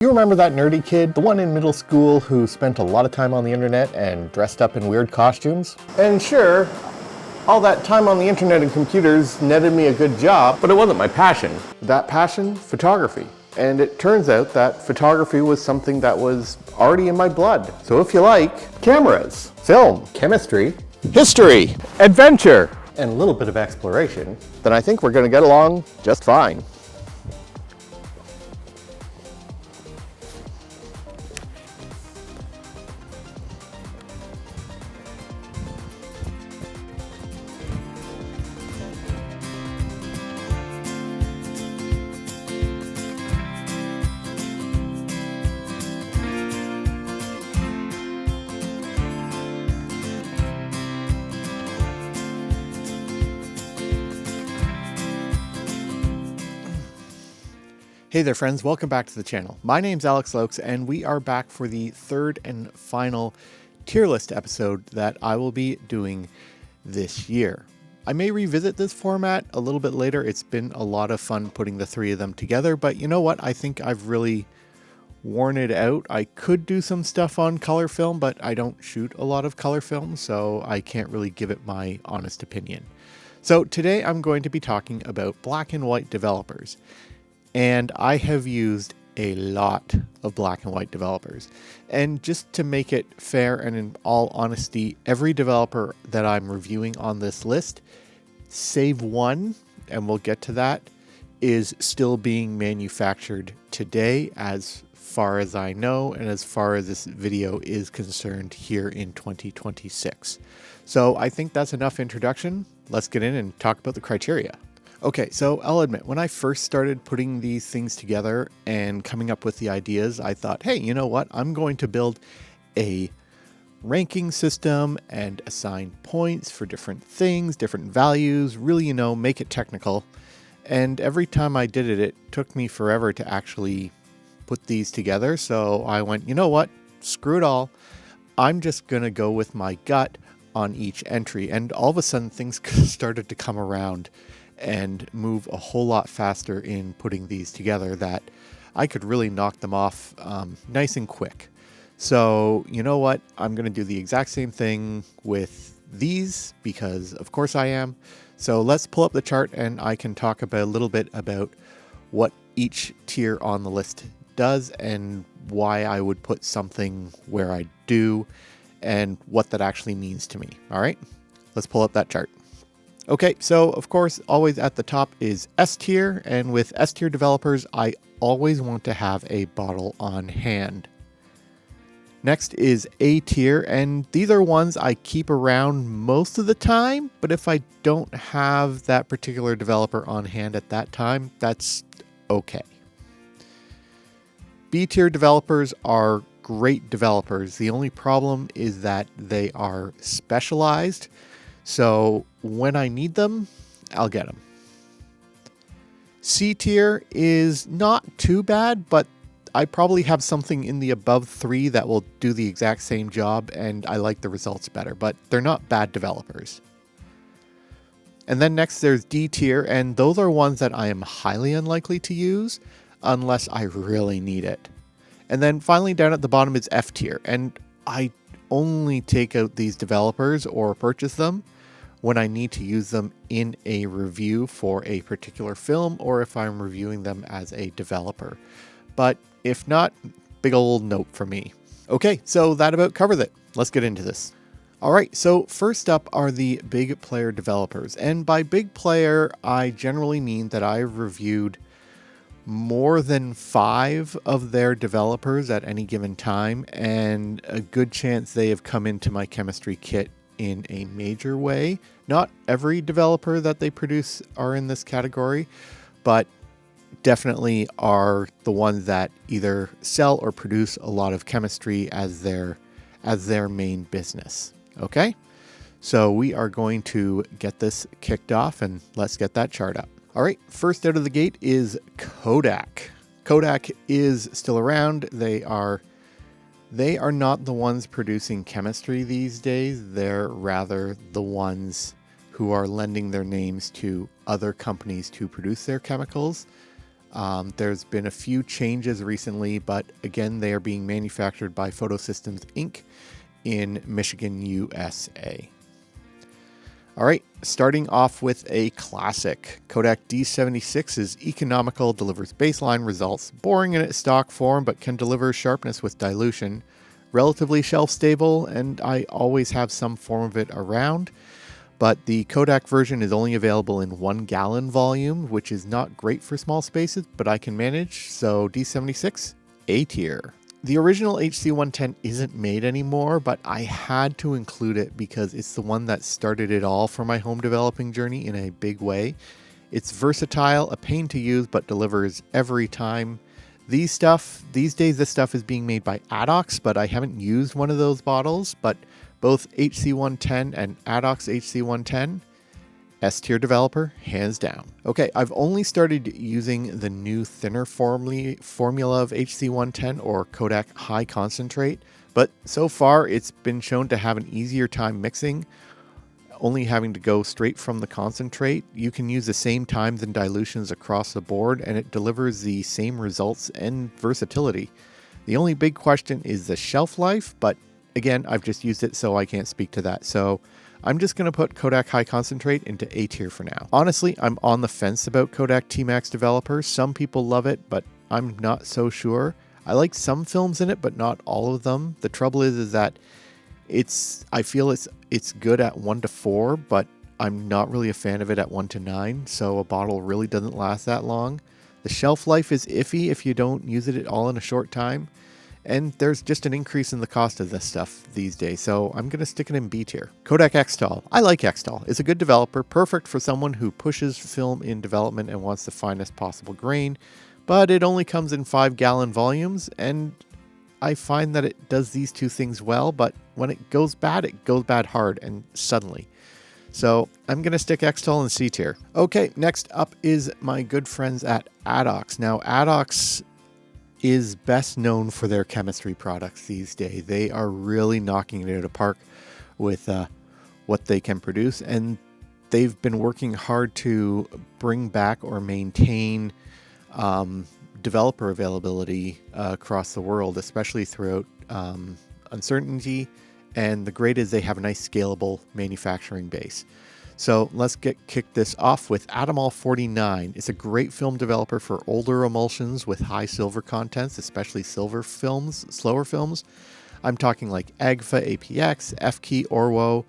You remember that nerdy kid, the one in middle school who spent a lot of time on the internet and dressed up in weird costumes? And sure, all that time on the internet and computers netted me a good job, but it wasn't my passion. That passion? Photography. And it turns out that photography was something that was already in my blood. So if you like cameras, film, chemistry, history, adventure, and a little bit of exploration, then I think we're going to get along just fine. Hey there friends, welcome back to the channel. My name's Alex Lokes and we are back for the third and final tier list episode that I will be doing this year. I may revisit this format a little bit later. It's been a lot of fun putting the three of them together, but you know what? I think I've really worn it out. I could do some stuff on color film, but I don't shoot a lot of color film, so I can't really give it my honest opinion. So today I'm going to be talking about black and white developers. And I have used a lot of black and white developers. And just to make it fair and in all honesty, every developer that I'm reviewing on this list, save one, and we'll get to that, is still being manufactured today as far as I know and as far as this video is concerned here in 2026. So I think that's enough introduction. Let's get in and talk about the criteria. Okay, so I'll admit, when I first started putting these things together and coming up with the ideas, I thought, hey, you know what? I'm going to build a ranking system and assign points for different things, different values, really, make it technical. And every time I did it, it took me forever to actually put these together. So I went, you know what? Screw it all. I'm just going to go with my gut on each entry. And all of a sudden, things started to come around and move a whole lot faster in putting these together that I could really knock them off nice and quick. So you know what? I'm going to do the exact same thing with these because of course I am. So let's pull up the chart and I can talk about a little bit about what each tier on the list does and why I would put something where I do and what that actually means to me. All right, let's pull up that chart. Okay, so of course, always at the top is S tier, and with S tier developers, I always want to have a bottle on hand. Next is A tier, and these are ones I keep around most of the time, but if I don't have that particular developer on hand at that time, that's okay. B tier developers are great developers. The only problem is that they are specialized. So when I need them, I'll get them. C tier is not too bad, but I probably have something in the above 3 that will do the exact same job and I like the results better, but they're not bad developers. And then next there's D tier, and those are ones that I am highly unlikely to use unless I really need it. And then finally down at the bottom is F tier, and I only take out these developers or purchase them when I need to use them in a review for a particular film or if I'm reviewing them as a developer. But if not, big old note for me. Okay, so that about covers it. Let's get into this. All right, so first up are the big player developers. And by big player, I generally mean that I've reviewed more than 5 of their developers at any given time, and a good chance they have come into my chemistry kit in a major way. Not every developer that they produce are in this category, but definitely are the ones that either sell or produce a lot of chemistry as their main business. Okay, so we are going to get this kicked off and let's get that chart up. All right, first out of the gate is Kodak. Kodak is still around. They are not the ones producing chemistry these days. They're rather the ones who are lending their names to other companies to produce their chemicals. There's been a few changes recently, but again, they are being manufactured by Photo Systems Inc. in Michigan, USA. All right, starting off with a classic. Kodak D76 is economical, delivers baseline results, boring in its stock form, but can deliver sharpness with dilution, relatively shelf stable, and I always have some form of it around. But the Kodak version is only available in 1 gallon volume, which is not great for small spaces, but I can manage, so D76, A tier. The original HC110 isn't made anymore, but I had to include it because it's the one that started it all for my home developing journey in a big way. It's versatile, a pain to use, but delivers every time. These days this stuff is being made by Adox, but I haven't used one of those bottles, but both HC110 and Adox HC110, S-tier developer, hands down. Okay, I've only started using the new thinner formula of HC110 or Kodak High Concentrate, but so far it's been shown to have an easier time mixing, only having to go straight from the concentrate. You can use the same times and dilutions across the board, and it delivers the same results and versatility. The only big question is the shelf life, but again, I've just used it, so I can't speak to that. So I'm just going to put Kodak High Concentrate into A tier for now. Honestly, I'm on the fence about Kodak T-Max developer. Some people love it, but I'm not so sure. I like some films in it, but not all of them. The trouble is that I feel it's good at 1 to 4, but I'm not really a fan of it at 1 to 9, so a bottle really doesn't last that long. The shelf life is iffy if you don't use it at all in a short time. And there's just an increase in the cost of this stuff these days, so I'm going to stick it in B tier. Kodak Xtol. I like Xtol. It's a good developer, perfect for someone who pushes film in development and wants the finest possible grain, but it only comes in 5 gallon volumes, and I find that it does these two things well, but when it goes bad hard and suddenly. So I'm going to stick Xtol in C tier. Okay, next up is my good friends at Adox. Now, Adox is best known for their chemistry products these days. They are really knocking it out of the park with what they can produce, and they've been working hard to bring back or maintain developer availability across the world, especially throughout uncertainty. And the great is they have a nice scalable manufacturing base. So let's kick this off with Attiwonderonk 49. It's a great film developer for older emulsions with high silver contents, especially slower films. I'm talking like AGFA, APX, FKey, Orwo,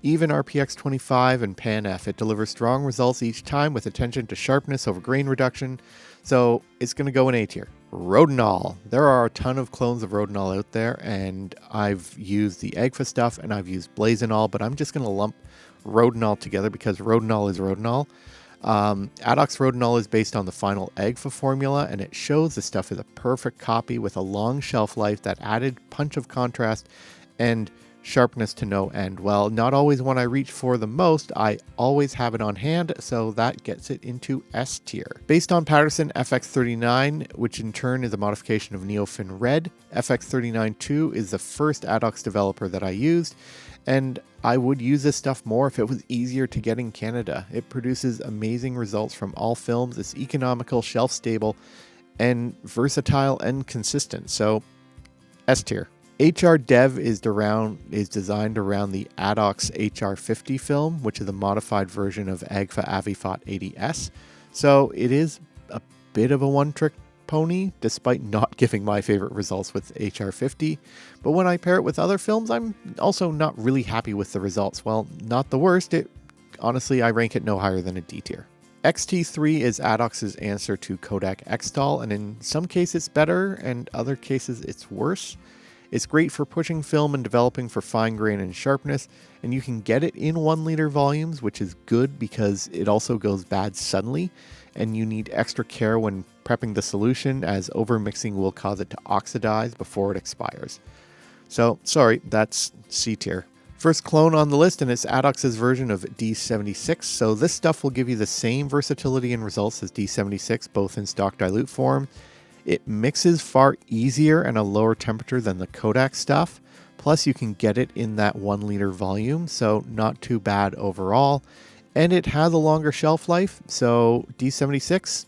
even RPX 25 and Pan-F. It delivers strong results each time with attention to sharpness over grain reduction. So it's going to go in A tier. Rodinal. There are a ton of clones of Rodinal out there, and I've used the AGFA stuff and I've used Blazonal, but I'm just going to lump Rodinal together because Rodinal is Rodinal. Adox Rodinal is based on the final AGFA formula, and it shows the stuff is a perfect copy with a long shelf life, that added punch of contrast and sharpness to no end. Well, not always when I reach for the most, I always have it on hand, so that gets it into S tier. Based on Patterson FX39, which in turn is a modification of Neofin Red, FX39-2 is the first Adox developer that I used, and I would use this stuff more if it was easier to get in Canada. It produces amazing results from all films. It's economical, shelf stable, and versatile and consistent. So S tier. HR Dev is designed around the Adox HR50 film, which is a modified version of AGFA Avifot 80S. So it is a bit of a one-trick pony, despite not giving my favorite results with HR50. But when I pair it with other films, I'm also not really happy with the results. Well, not the worst. Honestly, I rank it no higher than a D tier. XT3 is Adox's answer to Kodak Xtol, and in some cases it's better, and other cases it's worse. It's great for pushing film and developing for fine grain and sharpness, and you can get it in 1 liter volumes, which is good because it also goes bad suddenly, and you need extra care when prepping the solution, as overmixing will cause it to oxidize before it expires. So, sorry, that's C tier. First clone on the list, and it's Adox's version of D76, so this stuff will give you the same versatility and results as D76, both in stock dilute form. It mixes far easier and a lower temperature than the Kodak stuff. Plus, you can get it in that 1 liter volume, so not too bad overall. And it has a longer shelf life, so D76,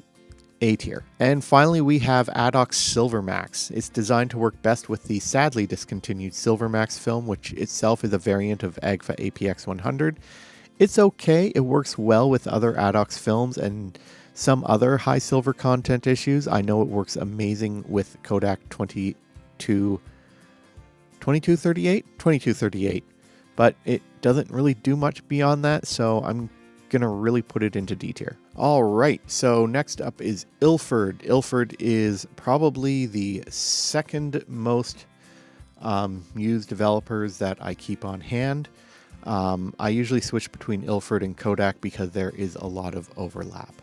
A tier. And finally, we have Adox Silver Max. It's designed to work best with the sadly discontinued Silver Max film, which itself is a variant of Agfa APX 100. It's okay. It works well with other Adox films and some other high silver content issues. I know it works amazing with Kodak 2238, but it doesn't really do much beyond that, so I'm gonna really put it into D tier. All right, so next up is Ilford. Ilford is probably the second most used developers that I keep on hand. I usually switch between Ilford and Kodak because there is a lot of overlap.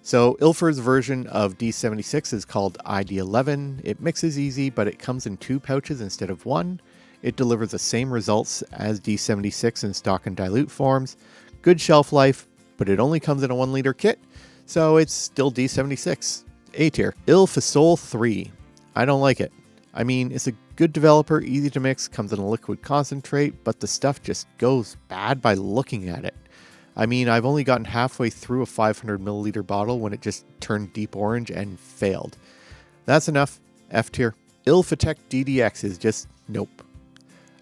So Ilford's version of D76 is called ID11. It mixes easy, but it comes in 2 pouches instead of 1. It delivers the same results as D76 in stock and dilute forms. Good shelf life, but it only comes in a 1-liter kit, so it's still D76. A tier. Ilfasol 3. I don't like it. I mean, it's a good developer, easy to mix, comes in a liquid concentrate, but the stuff just goes bad by looking at it. I mean, I've only gotten halfway through a 500 milliliter bottle when it just turned deep orange and failed. That's enough. F tier. Ilfotech DDX is just nope.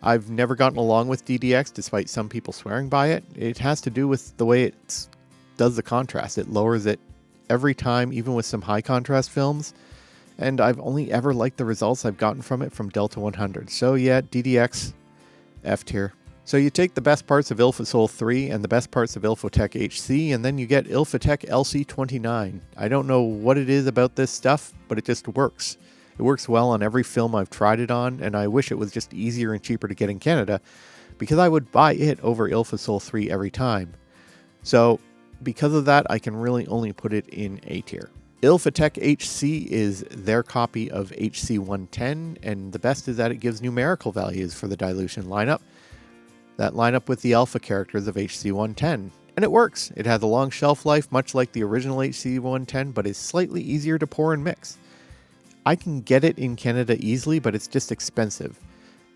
I've never gotten along with DDX despite some people swearing by it. It has to do with the way it does the contrast. It lowers it every time, even with some high contrast films. And I've only ever liked the results I've gotten from it from Delta 100. So yeah, DDX, F tier. So you take the best parts of Ilfasol 3 and the best parts of Ilfotech HC, and then you get Ilfotech LC29. I don't know what it is about this stuff, but it just works. It works well on every film I've tried it on, and I wish it was just easier and cheaper to get in Canada, because I would buy it over Ilfasol 3 every time. So because of that, I can really only put it in A tier. Ilfotech HC is their copy of HC110, and the best is that it gives numerical values for the dilution lineup that line up with the alpha characters of HC110. And it works. It has a long shelf life, much like the original HC110, but is slightly easier to pour and mix. I can get it in Canada easily, but it's just expensive.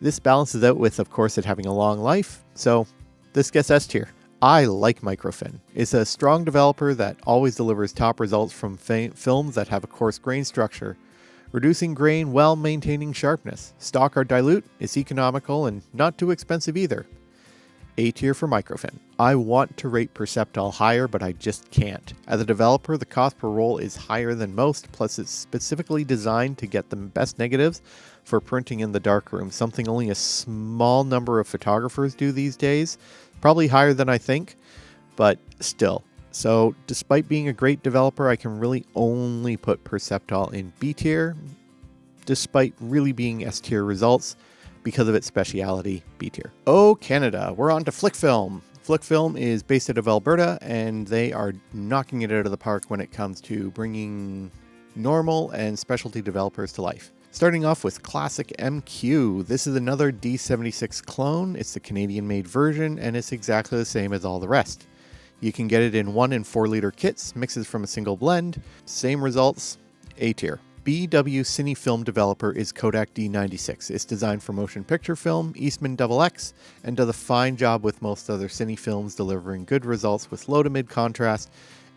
This balances out with, of course, it having a long life, so this gets S tier. I like Microfin. It's a strong developer that always delivers top results from films that have a coarse grain structure, reducing grain while maintaining sharpness. Stock or dilute, it's economical and not too expensive either. A tier for Microfin. I want to rate Perceptol higher, but I just can't. As a developer, the cost per roll is higher than most, plus it's specifically designed to get the best negatives for printing in the darkroom, something only a small number of photographers do these days. Probably higher than I think, but still. So despite being a great developer, I can really only put Perceptol in B tier, despite really being S tier results. Because of its speciality, B tier. Oh, Canada, we're on to Fujifilm. Fujifilm is based out of Alberta, and they are knocking it out of the park when it comes to bringing normal and specialty developers to life. Starting off with Classic MQ. This is another D76 clone. It's the Canadian-made version, and it's exactly the same as all the rest. You can get it in 1 and 4 liter kits, mixes from a single blend. Same results, A tier. BW Cinefilm developer is Kodak D96. It's designed for motion picture film, Eastman XX, and does a fine job with most other cine films, delivering good results with low to mid contrast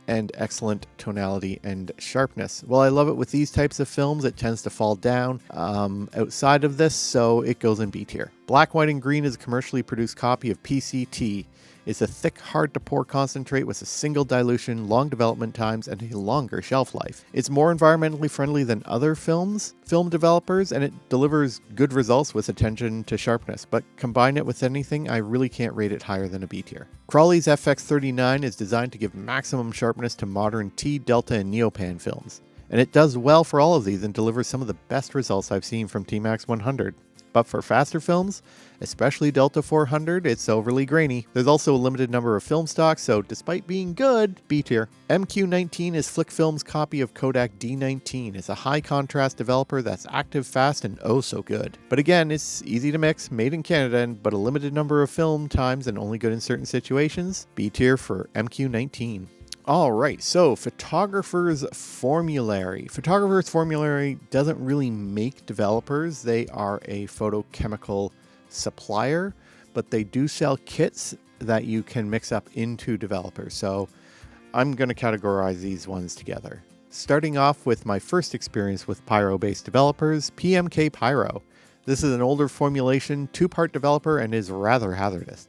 and excellent tonality and sharpness. Well, I love it with these types of films. It tends to fall down outside of this, so it goes in B tier. Black, White, and Green is a commercially produced copy of PCT. It's a thick, hard-to-pour concentrate with a single dilution, long development times, and a longer shelf life. It's more environmentally friendly than other film developers, and it delivers good results with attention to sharpness, but combine it with anything, I really can't rate it higher than a B tier. Crawley's FX39 is designed to give maximum sharpness to modern T, Delta, and Neopan films, and it does well for all of these and delivers some of the best results I've seen from T-Max 100. But for faster films, especially Delta 400, it's overly grainy. There's also a limited number of film stocks, so despite being good, B tier. MQ19 is Fujifilm's copy of Kodak D19. It's a high contrast developer that's active, fast, and oh so good. But again, it's easy to mix, made in Canada, but a limited number of film times and only good in certain situations. B tier for MQ19. All right, so Photographer's Formulary. Photographer's Formulary doesn't really make developers. They are a photochemical supplier, but they do sell kits that you can mix up into developers. So I'm going to categorize these ones together. Starting off with my first experience with Pyro-based developers, PMK Pyro. This is an older formulation, 2-part developer, and is rather hazardous.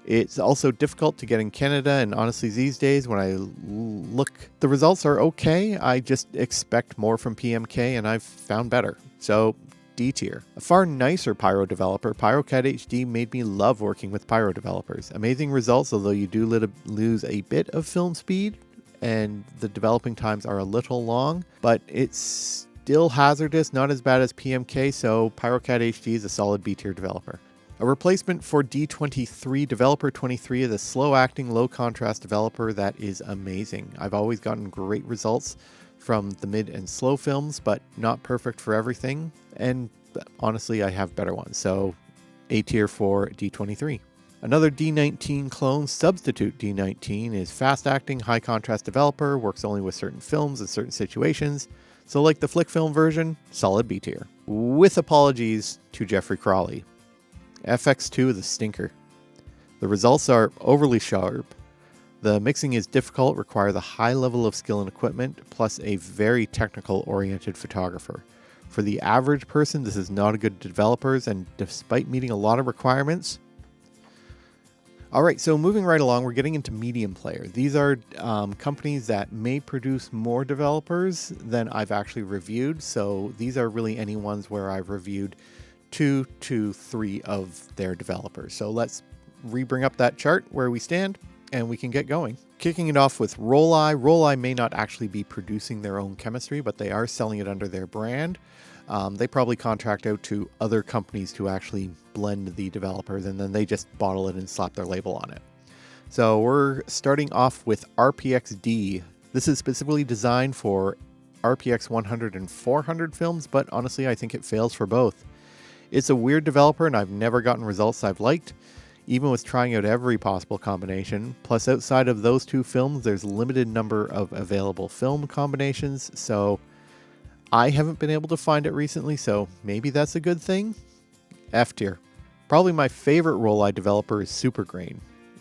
It's also difficult to get in Canada, and honestly these days when I look, the results are okay. I just expect more from PMK and I've found better. So D tier. A far nicer Pyro developer, PyroCAD HD made me love working with Pyro developers. Amazing results, although you do lose a bit of film speed and the developing times are a little long, but it's still hazardous, not as bad as PMK, so PyroCAD HD is a solid B tier developer. A replacement for D23, Developer 23 is a slow-acting, low-contrast developer that is amazing. I've always gotten great results from the mid and slow films, but not perfect for everything. And honestly, I have better ones, so A tier for D23. Another D19 clone, Substitute D19, is fast-acting, high-contrast developer, works only with certain films in certain situations. So like the Flick Film version, solid B tier. With apologies to Jeffrey Crawley. FX2 is a stinker. The results are overly sharp. The mixing is difficult, requires a high level of skill and equipment, plus a very technical oriented photographer. For the average person, this is not a good developers, and despite meeting a lot of requirements. Alright, so moving right along, we're getting into medium player. These are companies that may produce more developers than I've actually reviewed, so these are really any ones where I've reviewed 2 to 3 of their developers. So let's bring up that chart where we stand and we can get going. Kicking it off with Rollei. Rollei may not actually be producing their own chemistry, but they are selling it under their brand. They probably contract out to other companies to actually blend the developers, and then they just bottle it and slap their label on it. So we're starting off with RPXD. This is specifically designed for RPX 100 and 400 films, but honestly I think it fails for both. It's a weird developer and I've never gotten results I've liked, even with trying out every possible combination. Plus outside of those 2 films, there's a limited number of available film combinations, so I haven't been able to find it recently, so maybe that's a good thing. F tier. Probably my favorite Rollei developer is Supergrain.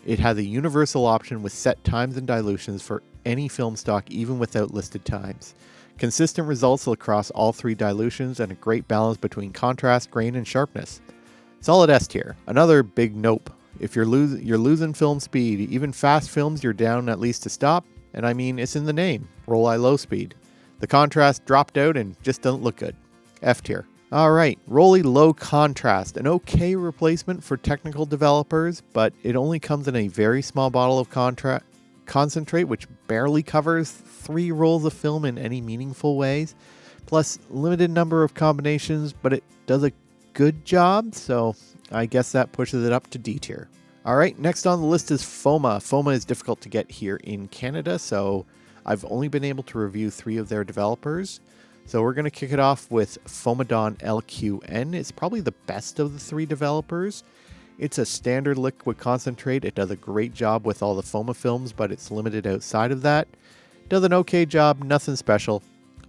It has a universal option with set times and dilutions for any film stock, even without listed times. Consistent results across all 3 dilutions and a great balance between contrast, grain, and sharpness. Solid S tier. Another big nope. If you're losing film speed, even fast films you're down at least to stop, and I mean it's in the name, Rollei low speed. The contrast dropped out and just doesn't look good. F tier. Alright, Rollei low contrast, an okay replacement for technical developers, but it only comes in a very small bottle of concentrate, which barely covers 3 rolls of film in any meaningful ways, plus limited number of combinations, but it does a good job, so I guess that pushes it up to D tier. Alright, next on the list is Foma. Foma is difficult to get here in Canada, so I've only been able to review 3 of their developers. So we're going to kick it off with Fomadon LQN. It's probably the best of the 3 developers. It's a standard liquid concentrate. It does a great job with all the Foma films, but it's limited outside of that. Does an okay job, nothing special.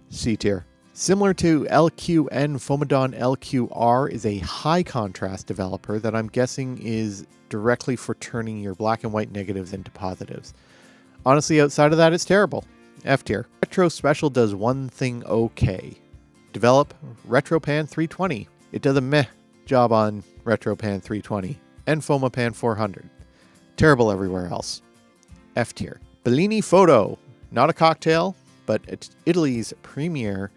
C tier. Similar to LQN, Fomadon LQR is a high contrast developer that I'm guessing is directly for turning your black and white negatives into positives. Honestly, outside of that, it's terrible. F tier. Retro Special does one thing okay. Develop RetroPan 320. It does a meh job on RetroPan 320 and Fomapan 400. Terrible everywhere else. F tier. Bellini Photo. Not a cocktail, but it's Italy's premier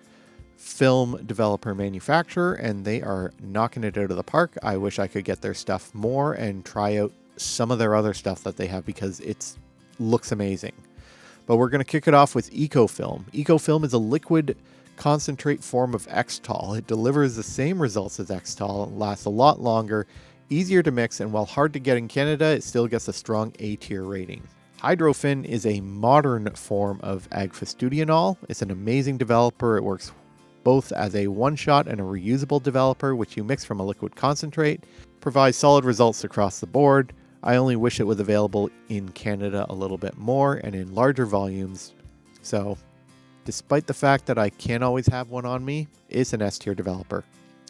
film developer manufacturer, and they are knocking it out of the park. I wish I could get their stuff more and try out some of their other stuff that they have because it looks amazing. But we're going to kick it off with EcoFilm. EcoFilm is a liquid concentrate form of Xtol. It delivers the same results as Xtol, lasts a lot longer, easier to mix, and while hard to get in Canada, it still gets a strong A tier rating. Hydrofin is a modern form of Agfastudianol. It's an amazing developer. It works both as a one-shot and a reusable developer, which you mix from a liquid concentrate. Provides solid results across the board. I only wish it was available in Canada a little bit more and in larger volumes. So, despite the fact that I can't always have one on me, it's an S tier developer.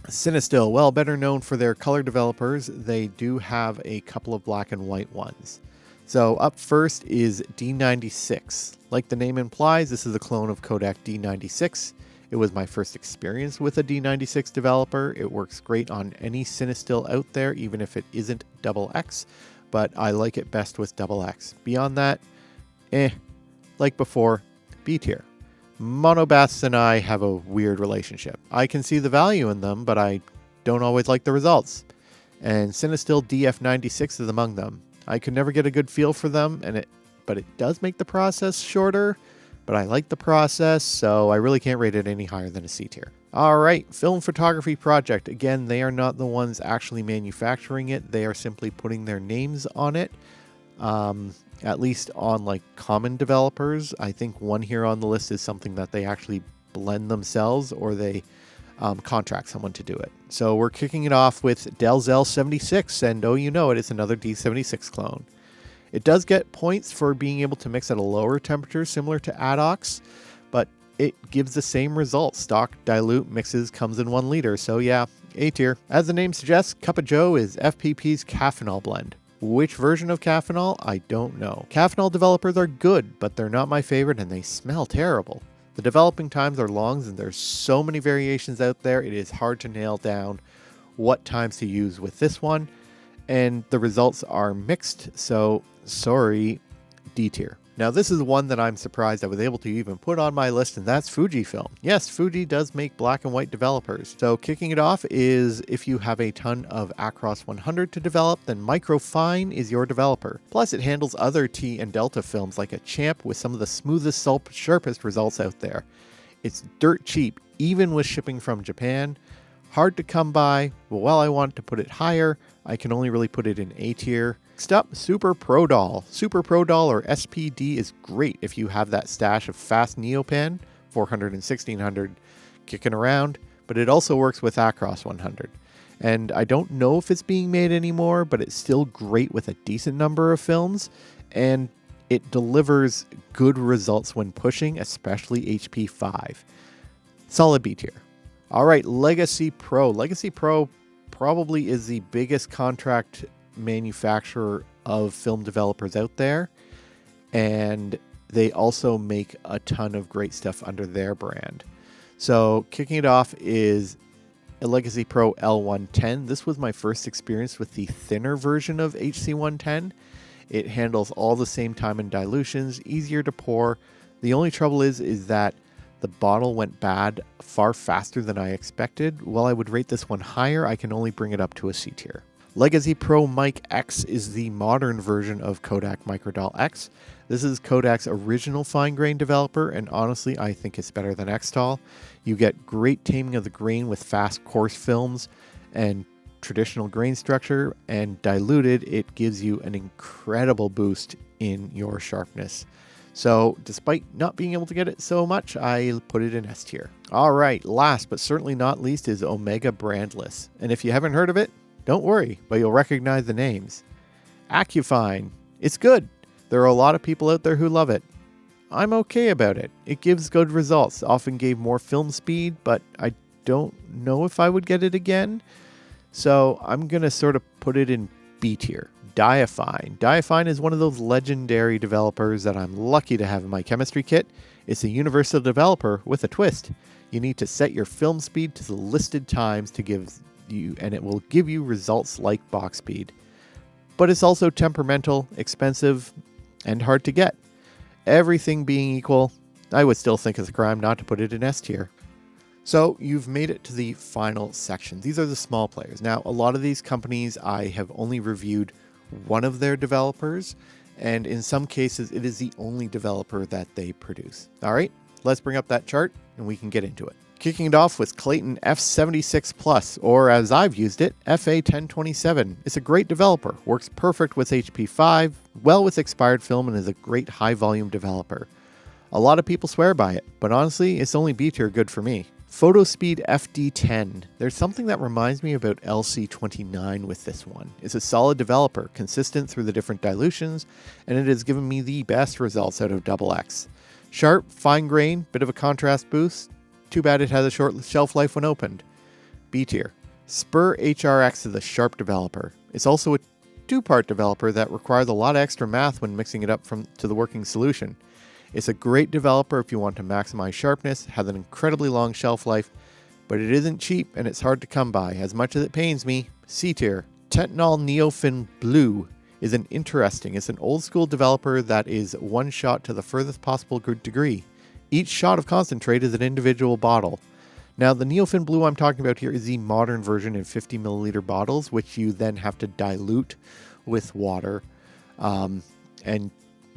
Cinestill, well, better known for their color developers, they do have a couple of black and white ones. So up first is D96. Like the name implies, this is a clone of Kodak D96. It was my first experience with a D96 developer. It works great on any Cinestill out there, even if it isn't XX, but I like it best with XX. Beyond that, like before, B tier. Monobaths and I have a weird relationship. I can see the value in them, but I don't always like the results. And Cinestill DF96 is among them. I could never get a good feel for them, but it does make the process shorter, but I like the process, so I really can't rate it any higher than a C tier. All right, Film Photography Project. Again, they are not the ones actually manufacturing it. They are simply putting their names on it, at least on like common developers. I think one here on the list is something that they actually blend themselves, or they contract someone to do it. So we're kicking it off with Delzell 76, and oh, you know it, it's another D76 clone. It does get points for being able to mix at a lower temperature, similar to Adox, but it gives the same results. Stock dilute mixes comes in 1 liter, so yeah, A tier. As the name suggests, Cup of Joe is FPP's Caffeinol blend. Which version of Caffeinol? I don't know. Caffeinol developers are good, but they're not my favorite, and they smell terrible. The developing times are long, and there's so many variations out there, it is hard to nail down what times to use with this one, and the results are mixed, so sorry, D tier. Now this is one that I'm surprised I was able to even put on my list, and that's Fujifilm. Yes, Fuji does make black and white developers. So kicking it off is, if you have a ton of Acros 100 to develop, then Microfine is your developer. Plus it handles other T and Delta films like a champ with some of the smoothest, sharpest results out there. It's dirt cheap, even with shipping from Japan. Hard to come by, but while I want to put it higher, I can only really put it in A tier. Next up, Super Pro Doll. Super Pro Doll, or SPD, is great if you have that stash of fast neopan, 400 and 1600 kicking around, but it also works with Acros 100. And I don't know if it's being made anymore, but it's still great with a decent number of films, and it delivers good results when pushing, especially HP5. Solid B tier. All right, Legacy Pro. Legacy Pro probably is the biggest contract manufacturer of film developers out there, and they also make a ton of great stuff under their brand. So kicking it off is a Legacy Pro L110. This was my first experience with the thinner version of HC110. It handles all the same time and dilutions, easier to pour. The only trouble is that the bottle went bad far faster than I expected. While I would rate this one higher, I can only bring it up to a C tier. Legacy Pro Mic X is the modern version of Kodak Microdoll X. This is Kodak's original fine grain developer, and honestly, I think it's better than X-Tall. You get great taming of the grain with fast, coarse films and traditional grain structure, and diluted, it gives you an incredible boost in your sharpness. So despite not being able to get it so much, I put it in S tier. All right, last but certainly not least is Omega Brandless. And if you haven't heard of it, don't worry, but you'll recognize the names. Accufine. It's good. There are a lot of people out there who love it. I'm okay about it. It gives good results. Often gave more film speed, but I don't know if I would get it again. So I'm going to sort of put it in B tier. Diafine. Diafine is one of those legendary developers that I'm lucky to have in my chemistry kit. It's a universal developer with a twist. You need to set your film speed to the listed times to give you, and it will give you results like box speed. But it's also temperamental, expensive, and hard to get. Everything being equal, I would still think it's a crime not to put it in S tier. So you've made it to the final section. These are the small players. Now, a lot of these companies, I have only reviewed one of their developers, and in some cases, it is the only developer that they produce. All right, let's bring up that chart and we can get into it. Kicking it off with Clayton F76 Plus, or as I've used it, FA1027. It's a great developer, works perfect with HP5, well with expired film, and is a great high volume developer. A lot of people swear by it, but honestly, it's only B tier good for me. Photospeed FD10. There's something that reminds me about LC29 with this one. It's a solid developer, consistent through the different dilutions, and it has given me the best results out of XX. Sharp, fine grain, bit of a contrast boost. Too bad it has a short shelf life when opened. B tier. Spur HRX is a sharp developer. It's also a two-part developer that requires a lot of extra math when mixing it up to the working solution. It's a great developer if you want to maximize sharpness, has an incredibly long shelf life, but it isn't cheap and it's hard to come by. As much as it pains me, C tier. Tetanol Neofin Blue is it's an old school developer that is one shot to the furthest possible degree. Each shot of concentrate is an individual bottle. Now, the Neofin Blue I'm talking about here is the modern version in 50 milliliter bottles, which you then have to dilute with water. And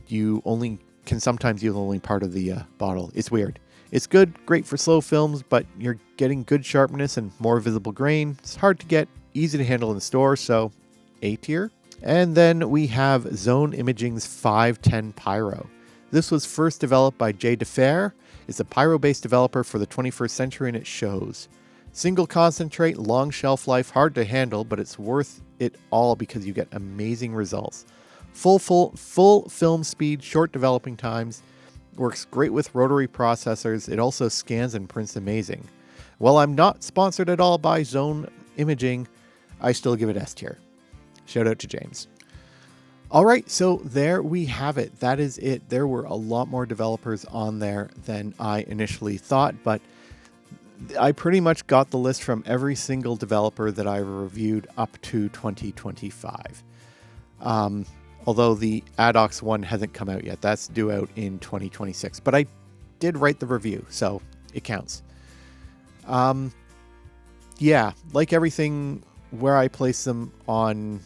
you only can sometimes use only part of the bottle. It's weird. It's good, great for slow films, but you're getting good sharpness and more visible grain. It's hard to get, easy to handle in the store, so A tier. And then we have Zone Imaging's 510 Pryo. This was first developed by Jay DeFer. It's a Pryo-based developer for the 21st century, and it shows. Single concentrate, long shelf life, hard to handle, but it's worth it all because you get amazing results. Full film speed, short developing times, works great with rotary processors. It also scans and prints amazing. While I'm not sponsored at all by Zone Imaging, I still give it S tier. Shout out to James. All right, so there we have it. That is it. There were a lot more developers on there than I initially thought, but I pretty much got the list from every single developer that I reviewed up to 2025. Although the Adox one hasn't come out yet. That's due out in 2026, but I did write the review, so it counts. Yeah, like everything where I place them on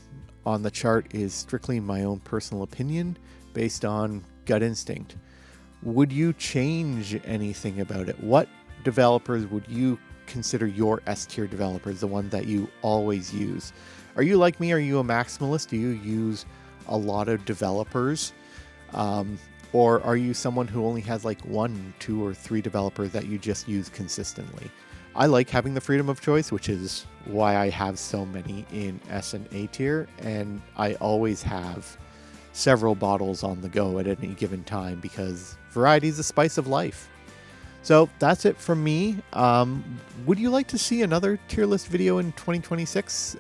the chart is strictly my own personal opinion based on gut instinct. Would you change anything about it? What developers would you consider your S tier developers, the one that you always use? Are you like me? Are you a maximalist? Do you use a lot of developers? Or are you someone who only has like 1, 2, or 3 developers that you just use consistently? I like having the freedom of choice, which is why I have so many in S and A tier, and I always have several bottles on the go at any given time because variety is the spice of life. So that's it from me. Would you like to see another tier list video in 2026?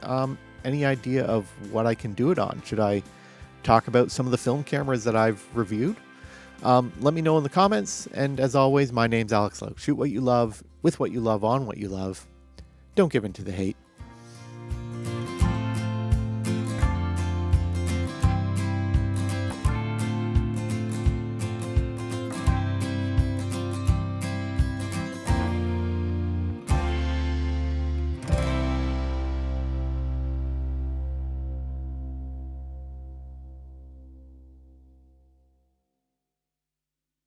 Any idea of what I can do it on? Should I talk about some of the film cameras that I've reviewed? Let me know in the comments. And as always, my name's Alex Lowe. Shoot what you love, with what you love, on what you love. Don't give in to the hate.